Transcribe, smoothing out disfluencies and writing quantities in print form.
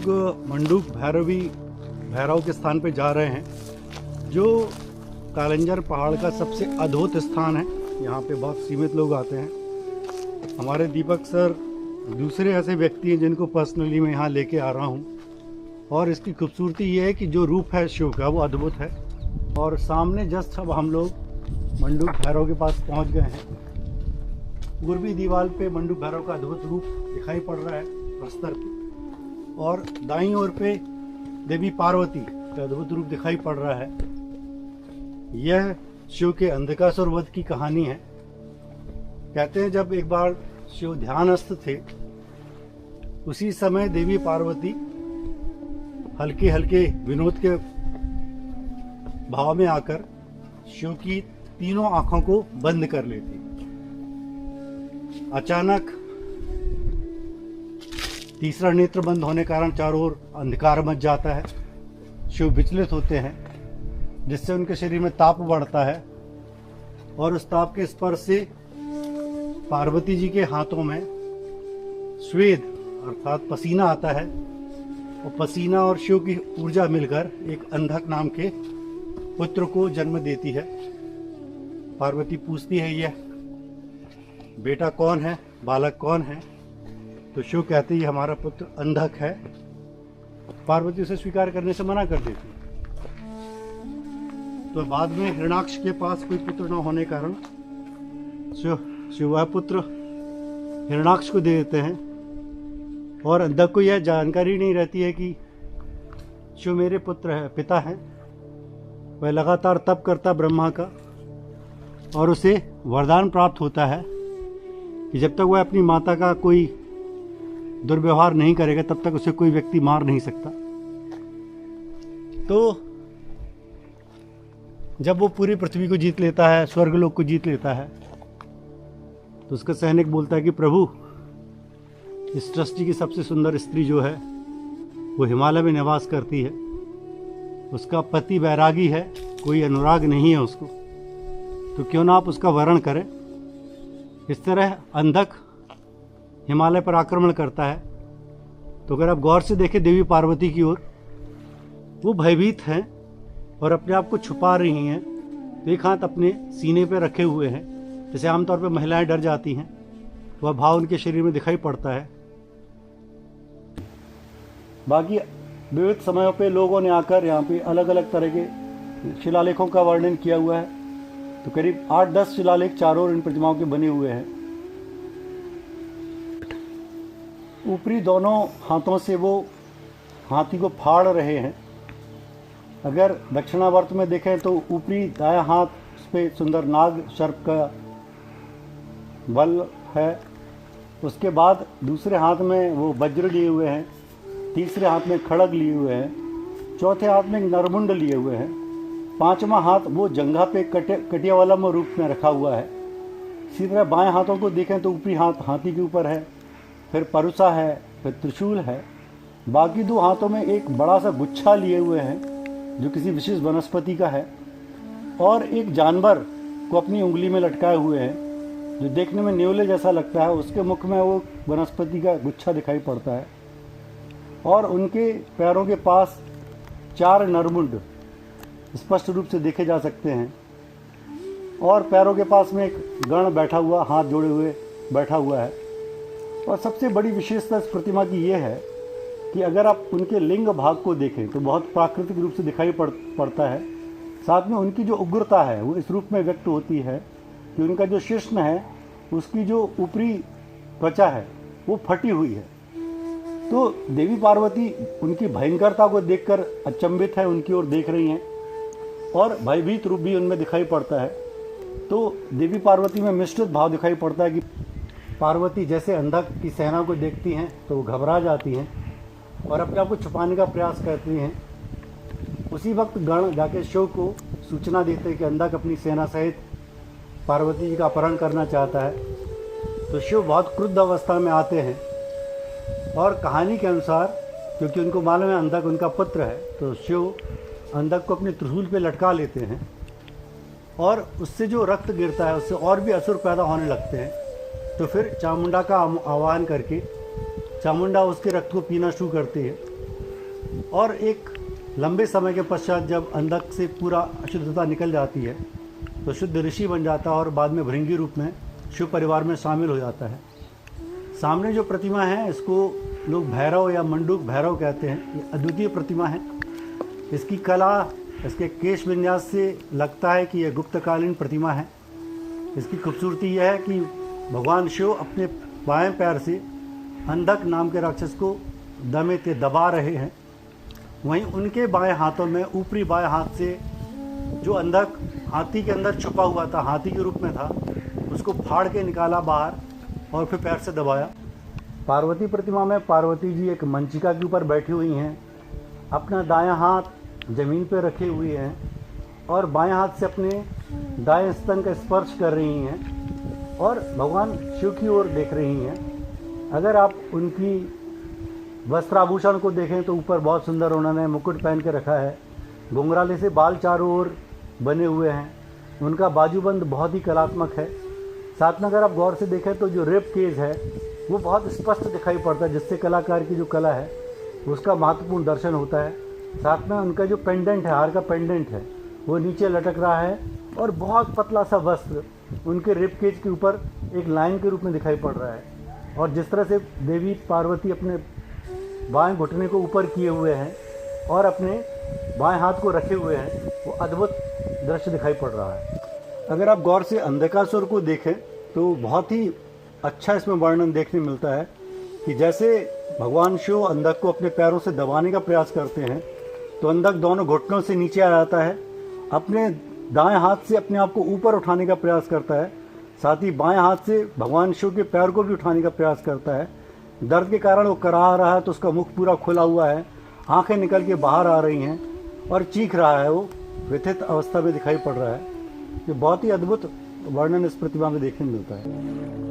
लोग मंडूक भैरव के स्थान पे जा रहे हैं, जो कालंजर पहाड़ का सबसे अद्भुत स्थान है। यहाँ पे बहुत सीमित लोग आते हैं। हमारे दीपक सर दूसरे ऐसे व्यक्ति हैं जिनको पर्सनली मैं यहाँ लेके आ रहा हूँ, और इसकी खूबसूरती ये है कि जो रूप है शिव का वो अद्भुत है। और सामने जस्ट अब हम लोग मंडूक भैरव के पास पहुँच गए हैं। पूर्वी दीवार पे मंडूक भैरव का अद्भुत रूप दिखाई पड़ रहा है प्रस्तर पे, और दाईं ओर पे देवी पार्वती का अद्भुत रूप दिखाई पड़ रहा है। यह शिव के अंधकासुर वध की कहानी है। कहते हैं जब एक बार शिव ध्यानस्थ थे, उसी समय देवी पार्वती हल्के हल्के विनोद के भाव में आकर शिव की तीनों आंखों को बंद कर लेती। अचानक तीसरा नेत्र बंद होने के कारण चारों ओर अंधकार मच जाता है। शिव विचलित होते हैं, जिससे उनके शरीर में ताप बढ़ता है, और उस ताप के स्पर्श से पार्वती जी के हाथों में स्वेद अर्थात पसीना आता है, और पसीना और शिव की ऊर्जा मिलकर एक अंधक नाम के पुत्र को जन्म देती है। पार्वती पूछती है, यह बेटा कौन है, बालक कौन है? तो शिव कहते ही हमारा पुत्र अंधक है। पार्वती उसे स्वीकार करने से मना कर देती। तो बाद में हिरणाक्ष के पास कोई पुत्र न होने के कारण शिव वह पुत्र हिरणाक्ष को दे देते हैं, और अंधक को यह जानकारी नहीं रहती है कि शिव मेरे पिता हैं। वह लगातार तप करता ब्रह्मा का, और उसे वरदान प्राप्त होता है कि जब तक वह अपनी माता का कोई दुर्व्यवहार नहीं करेगा, तब तक उसे कोई व्यक्ति मार नहीं सकता। तो जब वो पूरी पृथ्वी को जीत लेता है, स्वर्गलोक को जीत लेता है, तो उसका सैनिक बोलता है कि प्रभु, इस सृष्टि की सबसे सुंदर स्त्री जो है वो हिमालय में निवास करती है। उसका पति वैरागी है, कोई अनुराग नहीं है उसको, तो क्यों ना आप उसका वरण करें। इस तरह अंधक हिमालय पर आक्रमण करता है। तो अगर आप गौर से देखें देवी पार्वती की ओर, वो भयभीत हैं और अपने आप को छुपा रही हैं। तो एक हाथ अपने सीने पर रखे हुए हैं, जैसे आमतौर पर महिलाएं डर जाती हैं। वह भाव उनके शरीर में दिखाई पड़ता है। बाकी विविध समयों पे लोगों ने आकर यहाँ पे अलग अलग तरह के शिलालेखों का वर्णन किया हुआ है। तो करीब 8-10 शिलालेख चारों ओर इन प्रतिमाओं के बने हुए हैं। ऊपरी दोनों हाथों से वो हाथी को फाड़ रहे हैं। अगर दक्षिणावर्त में देखें तो ऊपरी दायां हाथ, उस पर सुंदर नाग सर्प का बल है। उसके बाद दूसरे हाथ में वो वज्र लिए हुए हैं, तीसरे हाथ में खड़ग लिए हुए हैं, चौथे हाथ में नरमुंड लिए हुए हैं, पांचवा हाथ वो जंघा पे कटियावालम रूप में रखा हुआ है। इसी तरह बाएं हाथों को देखें तो ऊपरी हाथ हाथी के ऊपर है, फिर परुसा है, फिर त्रिशूल है। बाकी दो हाथों में एक बड़ा सा गुच्छा लिए हुए हैं जो किसी विशेष वनस्पति का है, और एक जानवर को अपनी उंगली में लटकाए हुए हैं जो देखने में न्योले जैसा लगता है। उसके मुख में वो वनस्पति का गुच्छा दिखाई पड़ता है, और उनके पैरों के पास 4 नरमुंड स्पष्ट रूप से देखे जा सकते हैं, और पैरों के पास में एक गण बैठा हुआ, हाथ जोड़े हुए बैठा हुआ है। और सबसे बड़ी विशेषता इस प्रतिमा की यह है कि अगर आप उनके लिंग भाग को देखें तो बहुत प्राकृतिक रूप से दिखाई पड़ता है। साथ में उनकी जो उग्रता है वो इस रूप में व्यक्त होती है कि उनका जो शिश्न है, उसकी जो ऊपरी त्वचा है वो फटी हुई है। तो देवी पार्वती उनकी भयंकरता को देखकर अचंभित है, उनकी ओर देख रही हैं, और भयभीत रूप भी उनमें दिखाई पड़ता है। तो देवी पार्वती में मिश्रित भाव दिखाई पड़ता है कि पार्वती जैसे अंधक की सेना को देखती हैं तो वो घबरा जाती हैं और अपने आप को छुपाने का प्रयास करती हैं। उसी वक्त गण जाके शिव को सूचना देते हैं कि अंधक अपनी सेना सहित पार्वती जी का अपहरण करना चाहता है। तो शिव बहुत क्रुद्ध अवस्था में आते हैं, और कहानी के अनुसार क्योंकि उनको मालूम है अंधक उनका पुत्र है, तो शिव अंधक को अपने त्रिशूल पे लटका लेते हैं, और उससे जो रक्त गिरता है उससे और भी असुर पैदा होने लगते हैं। तो फिर चामुंडा का आह्वान करके चामुंडा उसके रक्त को पीना शुरू करती है, और एक लंबे समय के पश्चात जब अंधक से पूरा अशुद्धता निकल जाती है तो शुद्ध ऋषि बन जाता है और बाद में भृंगी रूप में शिव परिवार में शामिल हो जाता है। सामने जो प्रतिमा है इसको लोग भैरव या मंडूक भैरव कहते हैं। ये अद्वितीय प्रतिमा है। इसकी कला, इसके केश विन्यास से लगता है कि यह गुप्तकालीन प्रतिमा है। इसकी खूबसूरती यह है कि भगवान शिव अपने बाएं पैर से अंधक नाम के राक्षस को दमेते दबा रहे हैं। वहीं उनके बाएं हाथों में ऊपरी बाएं हाथ से जो अंधक हाथी के अंदर छुपा हुआ था, हाथी के रूप में था, उसको फाड़ के निकाला बाहर और फिर पैर से दबाया। पार्वती प्रतिमा में पार्वती जी एक मंचिका के ऊपर बैठी हुई हैं, अपना दायां हाथ ज़मीन पर रखे हुए हैं और बाएं हाथ से अपने दाएं स्तन का स्पर्श कर रही हैं और भगवान शिव की ओर देख रही हैं। अगर आप उनकी वस्त्राभूषण को देखें तो ऊपर बहुत सुंदर उन्होंने मुकुट पहन के रखा है। घुंघराले से बाल चारों ओर बने हुए हैं। उनका बाजूबंद बहुत ही कलात्मक है। साथ में अगर आप गौर से देखें तो जो रिब केज है वो बहुत स्पष्ट दिखाई पड़ता है, जिससे कलाकार की जो कला है उसका महत्वपूर्ण दर्शन होता है। साथ में उनका जो पेंडेंट है, हार का पेंडेंट है, वो नीचे लटक रहा है और बहुत पतला सा वस्त्र उनके रिब केज के ऊपर एक लाइन के रूप में दिखाई पड़ रहा है। और जिस तरह से देवी पार्वती अपने बाएं घुटने को ऊपर किए हुए हैं और अपने बाएं हाथ को रखे हुए हैं, वो अद्भुत दृश्य दिखाई पड़ रहा है। अगर आप गौर से अंधकासुर को देखें तो बहुत ही अच्छा इसमें वर्णन देखने मिलता है कि जैसे भगवान शिव अंधक को अपने पैरों से दबाने का प्रयास करते हैं तो अंधक दोनों घुटनों से नीचे आ जाता है, अपने दाएं हाथ से अपने आप को ऊपर उठाने का प्रयास करता है, साथ ही बाएं हाथ से भगवान शिव के पैर को भी उठाने का प्रयास करता है। दर्द के कारण वो कराह रहा है तो उसका मुख पूरा खुला हुआ है, आंखें निकल के बाहर आ रही हैं और चीख रहा है, वो व्यथित अवस्था में दिखाई पड़ रहा है। ये बहुत ही अद्भुत वर्णन इस प्रतिमा में देखने मिलता है।